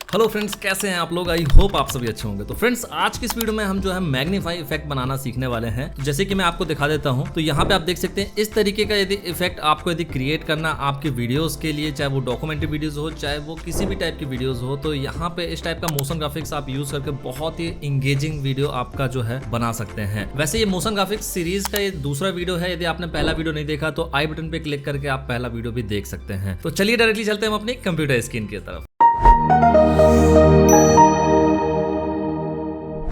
Hello friends, कैसे हैं आप लोग। आई होप आप सभी अच्छे होंगे। तो फ्रेंड्स, आज की इस वीडियो में हम जो है मैग्नीफाई इफेक्ट बनाना सीखने वाले हैं। तो जैसे कि मैं आपको दिखा देता हूं, तो यहाँ पे आप देख सकते हैं इस तरीके का यदि इफेक्ट आपको यदि क्रिएट करना आपके वीडियोस के लिए, चाहे वो डॉक्यूमेंट्री वीडियोस हो, चाहे वो किसी भी टाइप की वीडियोस हो, तो यहाँ पे इस टाइप का मोशन ग्राफिक्स आप यूज करके बहुत ही इंगेजिंग वीडियो आपका जो है बना सकते हैं। वैसे ये मोशन ग्राफिक्स सीरीज का ये दूसरा वीडियो है। यदि आपने पहला वीडियो नहीं देखा तो आई बटन पे क्लिक करके आप पहला वीडियो भी देख सकते हैं। तो चलिए डायरेक्टली चलते हैं हम अपनी कंप्यूटर स्क्रीन की तरफ।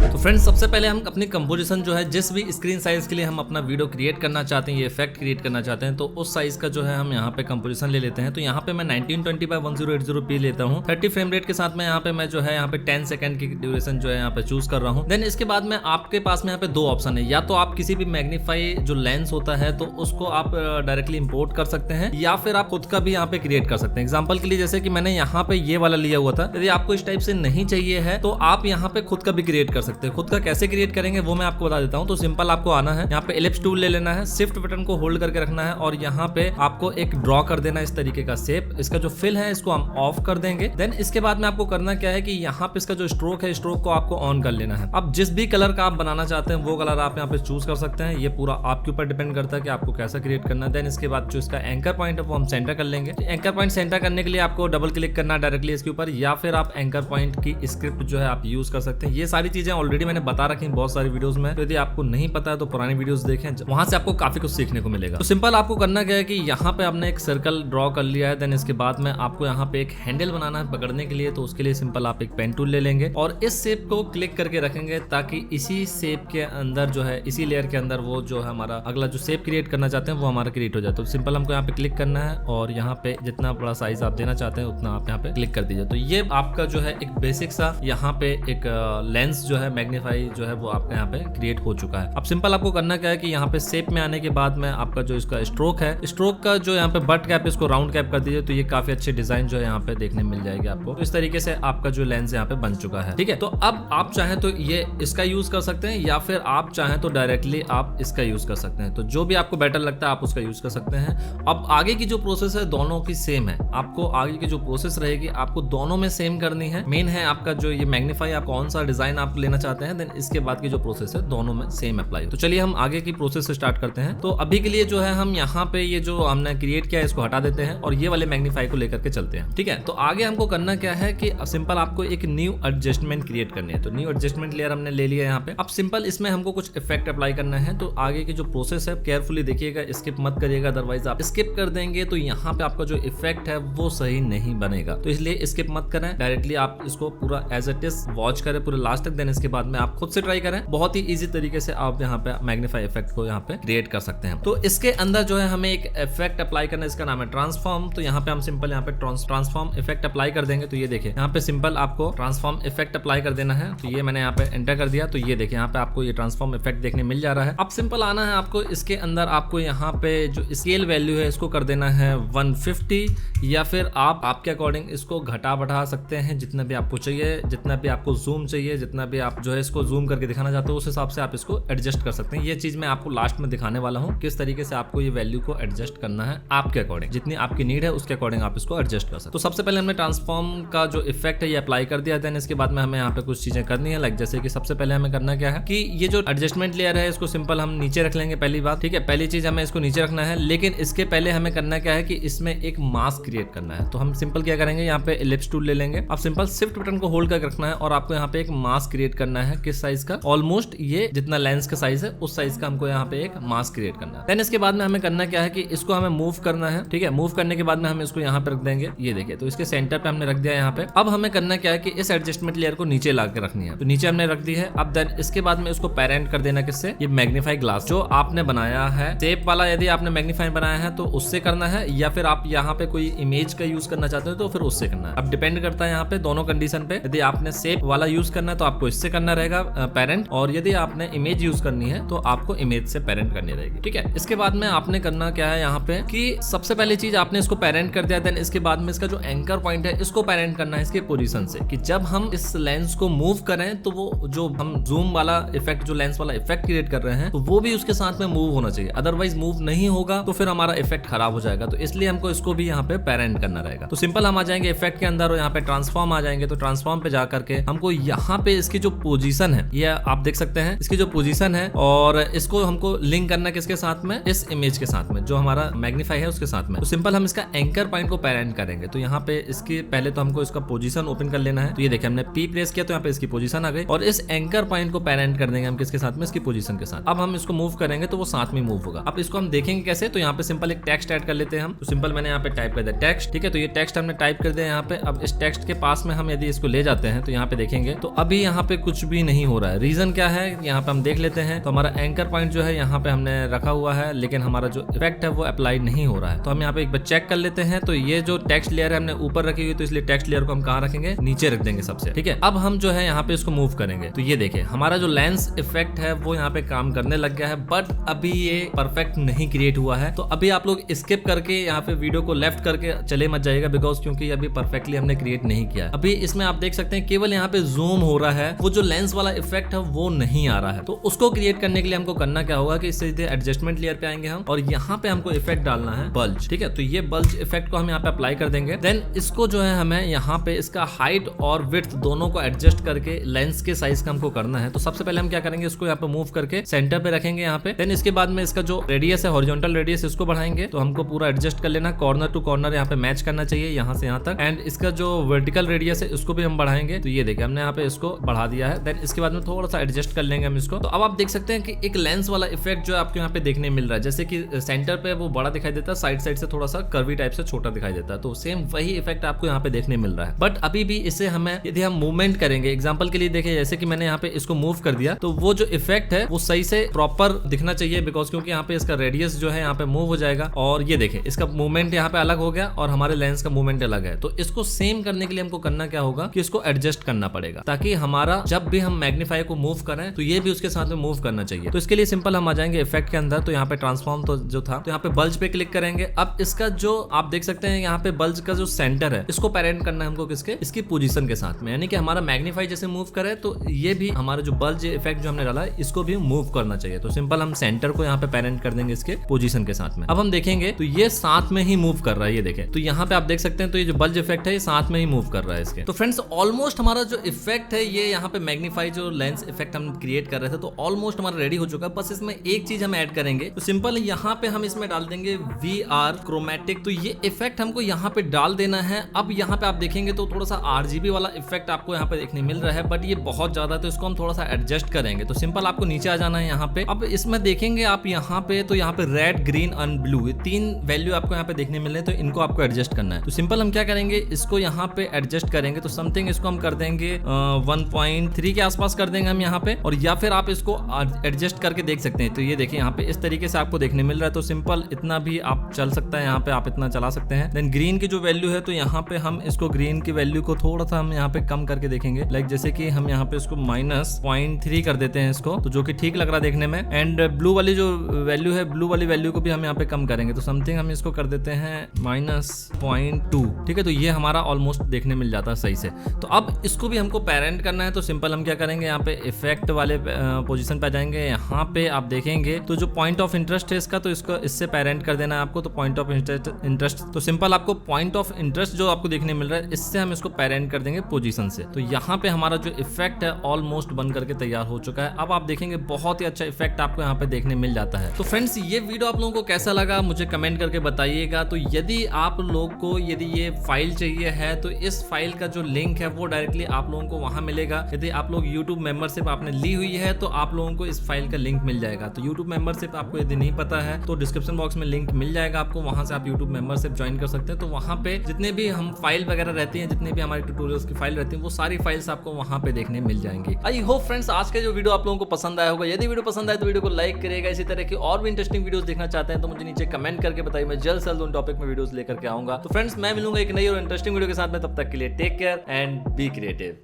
तो फ्रेंड्स, सबसे पहले हम अपनी कंपोजिशन जो है, जिस भी स्क्रीन साइज के लिए हम अपना वीडियो क्रिएट करना चाहते हैं, ये इफेक्ट क्रिएट करना चाहते हैं, तो उस साइज का जो है हम यहाँ पे कंपोजिशन ले लेते हैं। तो यहाँ पे मैं 1920x1080p लेता हूँ। 30 फ्रेम रेट के साथ में यहाँ पे मैं जो है यहाँ पे 10 सेकंड की ड्यूरेशन जो है यहाँ पे चूज कर रहा हूँ। देन इसके बाद में आपके पास में यहाँ पे दो ऑप्शन है। या तो आप किसी भी मैग्नीफाई जो लेंस होता है तो उसको आप डायरेक्टली इंपोर्ट कर सकते हैं, या फिर आप खुद का भी यहाँ पे क्रिएट कर सकते हैं। एग्जाम्पल के लिए जैसे कि मैंने यहाँ पे ये वाला लिया हुआ था। यदि आपको इस टाइप से नहीं चाहिए है तो आप यहाँ पे खुद का भी क्रिएट कर सकते हैं। खुद का कैसे क्रिएट करेंगे वो मैं आपको बता देता हूं। तो सिंपल आपको आना है, यहाँ पे एलिप्स टूल ले लेना है, शिफ्ट बटन को होल्ड करके रखना है और यहाँ पे आपको एक ड्रॉ कर देना है इस तरीके का शेप। इसका जो फिल है इसको हम ऑफ कर देंगे। देन इसके बाद में आपको करना क्या है कि यहाँ पे इसका जो स्ट्रोक है, स्ट्रोक को आपको ऑन कर लेना है। अब जिस भी कलर का आप बनाना चाहते हैं वो कलर आप यहाँ पे चूज कर सकते हैं। ये पूरा आपके ऊपर डिपेंड करता है कि आपको कैसा क्रिएट करना है। देन इसके बाद जो इसका एंकर पॉइंट है वो हम सेंटर कर लेंगे। एंकर पॉइंट सेंटर करने के लिए आपको डबल क्लिक करना है डायरेक्टली इसके ऊपर, या फिर आप एंकर पॉइंट की स्क्रिप्ट जो है आप यूज कर सकते हैं। ये सारी चीजें ऑलरेडी मैंने बता रखी बहुत सारी वीडियोस में। तो यदि आपको नहीं पता है तो पुरानी वीडियोस देखें, वहां से आपको काफी कुछ सीखने को मिलेगा। तो सिंपल आपको करना क्या है कि यहाँ पे आपने एक सर्कल ड्रॉ कर लिया है। देन इसके बाद में आपको यहाँ पे एक हैंडल बनाना है पकड़ने के लिए। तो उसके लिए सिंपल आप एक पेन टूल ले लेंगे और इस शेप को क्लिक करके रखेंगे, ताकि इसी शेप के अंदर जो है, इसी लेयर के अंदर वो जो है हमारा अगला जो शेप क्रिएट करना चाहते हैं वो हमारा क्रिएट हो जाए। तो सिंपल हमको यहाँ पे क्लिक करना है और यहाँ पे जितना बड़ा साइज आप देना चाहते हैं उतना आप यहाँ पे क्लिक कर दीजिए। तो ये आपका जो है एक बेसिक सा यहाँ पे एक लेंस जो है मैग्नीफाई जो है वो आपका यहाँ पे क्रिएट हो चुका है। अब सिंपल आपको करना क्या है कि यहाँ पे शेप में आने के बाद में आपका जो इसका स्ट्रोक है, स्ट्रोक का जो यहाँ पे बट कैप इसको राउंड कैप कर दीजिए। तो ये काफी अच्छी डिजाइन जो है यहाँ पे देखने मिल जाएगी आपको। तो इस तरीके से आपका जो लेंस यहाँ पे बन चुका है। ठीक है, तो अब आप चाहें तो ये इसका यूज कर सकते हैं, या फिर आप चाहें तो डायरेक्टली आप इसका यूज कर सकते हैं। तो जो भी आपको बेटर लगता है आप उसका यूज कर सकते हैं। अब आगे की जो प्रोसेस है दोनों की सेम है। आपको आगे की जो प्रोसेस रहेगी आपको दोनों में सेम करनी है। मेन है आपका जो ये मैग्नीफाई, आप कौन सा डिजाइन आप लेना चाहते हैं। देन इसके बाद की जो प्रोसेस है दोनों में सेम अप्लाई। तो चलिए हम आगे की प्रोसेस से स्टार्ट करते हैं। तो अभी के लिए जो है हम यहाँ पे ये जो हमने क्रिएट किया है इसको हटा देते हैं और ये वाले मैग्नीफाई को लेकर के चलते हैं। ठीक है, तो आगे हमको करना क्या है कि सिंपल आपको एक न्यू एडजस्टमेंट क्रिएट करनी है। तो न्यू एडजस्टमेंट लेयर हमने ले लिया यहाँ पे। अब सिंपल इसमें हमको कुछ इफेक्ट अप्लाई करना है। तो आगे की जो प्रोसेस है केयरफुली देखिएगा, स्किप मत करिएगा, अदरवाइज आप स्किप कर देंगे तो यहाँ पे आपका जो इफेक्ट है वो सही नहीं बनेगा। तो इसलिए स्किप मत करें, डायरेक्टली आप इसको पूरा एज इट इज वॉच करें पूरे लास्ट तक। देन इसके बाद में आप खुद से ट्राई करें। बहुत ही इजी तरीके से आप यहाँ पे मैग्नीफाई इफेक्ट को यहाँ पे क्रिएट कर सकते हैं। तो इसके अंदर जो है हमें एक इफेक्ट अप्लाई करना है, इसका नाम है ट्रांसफॉर्म। तो यहाँ पे हम सिंपल यहाँ पे ट्रांसफॉर्म इफेक्ट अप्लाई कर देंगे। तो ये देखिए यहाँ पे सिंपल आपको ट्रांसफॉर्म इफेक्ट अप्लाई कर देना है। तो ये मैंने यहाँ पे एंटर कर दिया। तो ये देखिए यहाँ पे आपको ये ट्रांसफॉर्म इफेक्ट देखने मिल जा रहा है। अब सिंपल आना है आपको, इसके अंदर आपको यहाँ पे जो स्केल वैल्यू है इसको कर देना है 150, या फिर आप आपके अकॉर्डिंग इसको घटा बढ़ा सकते हैं जितना भी आपको चाहिए, जितना भी आपको जूम चाहिए, जितना भी आप जो है इसको जूम करके दिखाना चाहते हो उस हिसाब से आप इसको एडजस्ट कर सकते हैं। ये चीज मैं आपको लास्ट में दिखाने वाला हूँ किस तरीके से आपको ये वैल्यू को एडजस्ट करना है आपके अकॉर्डिंग, जितनी आपकी नीड है उसके अकॉर्डिंग आप इसको एडजस्ट कर सकते हैं। तो सबसे पहले हमने ट्रांसफॉर्म का जो इफेक्ट है ये अप्लाई कर दिया। देन इसके बाद में हमें यहाँ पे कुछ चीजें करनी है, लाइक जैसे कि सबसे पहले हमें करना क्या है कि ये जो एडजस्टमेंट लेयर है इसको सिंपल हम नीचे रख लेंगे। पहली बात, ठीक है, पहली चीज हमें इसको नीचे रखना है। लेकिन इसके पहले हमें करना क्या है कि इसमें एक मास्क क्रिएट करना है। तो हम सिंपल क्या करेंगे, यहाँ पे एलिप्स टूल ले लेंगे। अब सिंपल शिफ्ट बटन को होल्ड करके रखना है और आपको यहाँ पे एक मास्क क्रिएट करना है। किस साइज का? ऑलमोस्ट ये जितना लेंस का साइज है उस साइज का हमको यहाँ पे एक मास्क क्रिएट करना है। देन इसके बाद में हमें करना क्या है कि इसको हमें मूव करना है। ठीक है, मूव करने के बाद में हम इसको यहाँ पे रख देंगे। ये देखिए, तो इसके सेंटर पे हमने रख दिया यहाँ पे। अब हमें करना क्या है कि इस एडजस्टमेंट लेयर को नीचे ला के रखनी है। तो नीचे हमने रख दी है। अब देन इसके बाद में इसको पेरेंट कर देना किससे? ये मैग्नीफाई ग्लास जो आपने बनाया है शेप वाला, यदि आपने मैग्नीफाई बनाया है तो उससे करना है, या फिर आप यहाँ पे कोई इमेज का यूज करना चाहते हो तो फिर उससे करना है। अब डिपेंड करता है यहाँ पे दोनों कंडीशन पे। यदि आपने शेप वाला यूज करना है तो आपको इससे करना रहेगा पेरेंट, और यदि आपने इमेज यूज करनी है तो आपको इमेज से पेरेंट करनी रहेगी। ठीक है, इसके बाद में आपने करना क्या है यहाँ पे कि सबसे पहली चीज आपने इसको पेरेंट कर दिया, देन इसके बाद में इसका जो एंकर पॉइंट है इसको पेरेंट करना है इसके पोजीशन से, कि जब हम इस लेंस को मूव करें तो वो जो हम जूम वाला इफेक्ट, जो लेंस वाला इफेक्ट क्रिएट कर रहे हैं, तो वो भी उसके साथ में मूव होना चाहिए। अदरवाइज मूव नहीं होगा तो फिर हमारा इफेक्ट खराब हो जाएगा। तो इसलिए हमको इसको भी यहाँ पे पेरेंट करना रहेगा। तो सिंपल हम आ जाएंगे इफेक्ट के अंदर और यहाँ पे ट्रांसफॉर्म आ जाएंगे। तो ट्रांसफॉर्म पे जाकर के हमको यहाँ पे इसकी जो पोजीशन है, ये आप देख सकते हैं इसकी जो पोजीशन है, और इसको हमको लिंक करना किसके साथ में, इस इमेज के साथ में, जो हमारा मैग्नीफाई है उसके साथ में। तो सिंपल हम इसका एंकर पॉइंट को पेरेंट करेंगे। तो यहाँ पे इसके पहले तो हमको इसका पोजीशन ओपन कर लेना है। तो ये देखिए हमने P प्रेस किया तो यहाँ पे इसकी पोजीशन आ गई, और इस एंकर पॉइंट को पेरेंट कर देंगे हम किसके साथ में, इसकी पोजीशन के साथ। अब हम इसको मूव करेंगे तो वो साथ में मूव होगा। अब इसको हम देखेंगे कैसे, तो यहाँ पे सिंपल एक टेक्स्ट ऐड कर लेते हैं हम। तो सिंपल मैंने यहाँ पे टाइप कर दिया टेक्स्ट। ठीक है, तो ये टेक्स्ट हमने टाइप कर दिया यहाँ पे। अब इस टेक्स्ट के पास में हम यदि इसको ले जाते हैं तो यहाँ पे देखेंगे तो अभी यहाँ पे कुछ भी नहीं हो रहा है। रीजन क्या है यहाँ पे हम देख लेते हैं। तो हमारा एंकर पॉइंट जो है यहाँ पे हमने रखा हुआ है, लेकिन हमारा जो इफेक्ट है वो अप्लाई नहीं हो रहा है। तो हम यहाँ पे एक बार चेक कर लेते हैं। तो ये जो टेक्स्ट लेयर है हमने ऊपर रखी हुई, तो इसलिए टेक्स्ट लेयर को हम कहाँ रखेंगे, नीचे रख देंगे सबसे। ठीक है, अब हम जो है यहाँ पे इसको मूव करेंगे। तो ये देखिए हमारा जो लेंस इफेक्ट है वो यहाँ पे काम करने लग गया है, बट अभी ये परफेक्ट नहीं क्रिएट हुआ है। तो अभी आप लोग स्किप करके यहाँ पे वीडियो को लेफ्ट करके चले मत जाइएगा, बिकॉज क्योंकि अभी परफेक्टली हमने क्रिएट नहीं किया। अभी इसमें आप देख सकते हैं केवल यहाँ पे जूम हो रहा है, वो जो लेंस वाला इफेक्ट है वो नहीं आ रहा है। तो उसको क्रिएट करने के लिए हमको करना क्या होगा कि सीधे एडजस्टमेंट लेयर पे आएंगे हम, और यहाँ पे हमको इफेक्ट डालना है बल्ज। ठीक है, तो ये बल्ज इफेक्ट को हम यहाँ पे अप्लाई कर देंगे। देन इसको जो है हमें यहाँ पे इसका हाइट और विड्थ दोनों को एडजस्ट करके लेंस के साइज का हमको करना है। तो सबसे पहले हम क्या करेंगे, इसको यहाँ पे मूव करके सेंटर पे रखेंगे यहाँ पे। देन इसके बाद में इसका जो रेडियस है, हॉरिजॉन्टल रेडियस, इसको बढ़ाएंगे। तो हमको पूरा एडजस्ट कर लेना, कॉर्नर टू कॉर्नर यहाँ पे मैच करना चाहिए, यहाँ से यहाँ तक। एंड इसका जो वर्टिकल रेडियस है इसको भी हम बढ़ाएंगे। तो ये देखिए हमने यहाँ पे इसको बढ़ा दिया है। देन इसके बाद में थोड़ा सा एडजस्ट कर लेंगे हम इसको। तो अब आप देख सकते हैं कि एक लेंस वाला इफेक्ट जो आपको यहाँ पे देखने मिल रहा है, जैसे कि सेंटर पे वो बड़ा दिखाई देता है, साइड साइड से थोड़ा सा कर्वी टाइप से छोटा दिखाई देता है। तो सेम वही इफेक्ट आपको यहाँ पे देखने मिल रहा है। बट अभी भी इसे हमें यदि हम मूवमेंट करेंगे, एग्जांपल के लिए देखिए जैसे कि मैंने यहाँ पे इसको मूव कर दिया, तो वो जो इफेक्ट है वो सही से प्रॉपर दिखना चाहिए, बिकॉज क्योंकि यहाँ पे इसका रेडियस जो है यहाँ पे मूव हो जाएगा। और ये देखिए इसका मूवमेंट यहाँ पे अलग हो गया और हमारे लेंस का मूवमेंट अलग है। तो इसको सेम करने के लिए हमको करना क्या होगा कि इसको एडजस्ट करना पड़ेगा, ताकि हमारा जब भी हम मैग्नीफाई को मूव करें तो ये भी उसके साथ में मूव करना चाहिए। तो इसके लिए सिंपल हम आ जाएंगे इफेक्ट के अंदर। तो यहाँ पे ट्रांसफॉर्म तो जो था, तो यहाँ पे बल्ज पे क्लिक करेंगे। अब इसका जो आप देख सकते हैं यहाँ पे बल्ज का जो सेंटर है इसको पेरेंट करना है हमको किसके, इसकी पोजीशन के साथ में। यानी कि हमारा मैग्नीफाई जैसे मूव करे तो ये भी हमारा जो बल्ज इफेक्ट जो हमने डाला है इसको भी मूव करना चाहिए। तो सिंपल हम सेंटर को यहाँ पे पेरेंट कर देंगे इसके पोजीशन के साथ में। अब हम देखेंगे तो ये साथ में ही मूव कर रहा है, ये देखें। तो यहाँ पे आप देख सकते हैं तो ये जो बल्ज इफेक्ट है ये साथ में ही मूव कर रहा है इसके। तो फ्रेंड्स ऑलमोस्ट हमारा जो इफेक्ट है ये यहाँ पे मैग्नीफाई जो लेंस इफेक्ट हम क्रिएट कर रहे थे तो ऑलमोस्ट हमारा रेडी हो चुका है। बस इसमें एक चीज हम ऐड करेंगे। तो सिंपल यहाँ पे हम इसमें डाल देंगे VR क्रोमैटिक। तो ये इफेक्ट हमको यहाँ पे डाल देना है। अब यहाँ पे आप देखेंगे तो थोड़ा सा RGB वाला इफेक्ट आपको यहाँ पे देखने मिल रहा है, बट ये बहुत ज्यादा है तो इसको हम थोड़ा सा एडजस्ट करेंगे। तो सिंपल आपको नीचे आ जाना है यहाँ पे। अब इसमें देखेंगे आप यहाँ पे, तो यहाँ पे रेड, ग्रीन एंड ब्लू, ये 3 वैल्यू आपको यहाँ पे देखने मिल रहे हैं। तो इनको आपको एडजस्ट करना है। तो सिंपल हम क्या करेंगे, इसको यहाँ पे एडजस्ट करेंगे। तो समथिंग इसको हम कर देंगे 1.3 के आसपास कर देंगे हम यहाँ पे, और या फिर आप इसको एडजस्ट करके देख सकते हैं। तो ये देखिए यहाँ पे इस तरीके से आपको देखने मिल रहा है। तो सिंपल इतना भी आप चल सकता है, यहाँ पे आप इतना चला सकते हैं। देन ग्रीन की जो वैल्यू है तो यहाँ पे हम इसको ग्रीन की वैल्यू को थोड़ा सा हम यहाँ पे कम करके देखेंगे। लाइक जैसे कि हम यहाँ पे इसको -0.3 कर देते हैं इसको, तो जो कि ठीक लग रहा है देखने में। एंड ब्लू वाली जो वैल्यू है, ब्लू वाली वैल्यू को भी हम यहाँ पे कम करेंगे। तो समथिंग हम इसको कर देते हैं -0.2। ठीक है, तो ये हमारा ऑलमोस्ट देखने मिल जाता है सही से। तो अब इसको भी हमको पेरेंट करना है। तो सिंपल हम क्या करेंगे, यहाँ पे इफेक्ट वाले पोजीशन पे आ जाएंगे। यहाँ पे आप देखेंगे तो जो पॉइंट ऑफ इंटरेस्ट है इसका, तो इसको इससे पेरेंट कर देना है आपको। तो पॉइंट ऑफ इंटरेस्ट, तो सिंपल आपको पॉइंट ऑफ इंटरेस्ट जो आपको देखने मिल रहा है इससे हम इसको पेरेंट कर देंगे पोजीशन से। तो यहाँ पे हमारा जो इफेक्ट है ऑलमोस्ट बन करके तैयार हो चुका है। अब आप देखेंगे बहुत ही अच्छा इफेक्ट आपको यहाँ पे देखने मिल जाता है। तो फ्रेंड्स ये वीडियो आप लोगों को कैसा लगा मुझे कमेंट करके बताइएगा। तो यदि आप लोग को यदि ये फाइल चाहिए है तो इस फाइल का जो लिंक है वो डायरेक्टली आप लोगों को वहां मिलेगा। यदि आप लोग YouTube मेंबरशिप आपने ली हुई है तो आप लोगों को इस फाइल का लिंक मिल जाएगा। तो YouTube मेंबरशिप आपको यदि नहीं पता है तो डिस्क्रिप्शन बॉक्स में लिंक मिल जाएगा आपको, वहां से आप YouTube मेंबरशिप ज्वाइन कर सकते हैं। तो वहां पे जितने भी हम फाइल वगैरह रहती हैं, जितने भी हमारे ट्यूटोरियल्स की फाइल रहती है, वो सारी फाइल्स आपको वहां पे देखने मिल जाएंगी। आई होप फ्रेंड्स आज का जो वीडियो आप लोगों को पसंद आया होगा। यदि वीडियो पसंद आए तो वीडियो को लाइक करेगा। इसी तरह की और भी इंटरेस्टिंग वीडियोस देखना चाहते हैं तो मुझे नीचे कमेंट करके बताइए, मैं जल्द से जल्द उन टॉपिक में वीडियोस लेकर के आऊंगा। तो फ्रेंड्स मैं मिलूंगा एक नई और इंटरेस्टिंग वीडियो के साथ में, तब तक के लिए take care and be creative.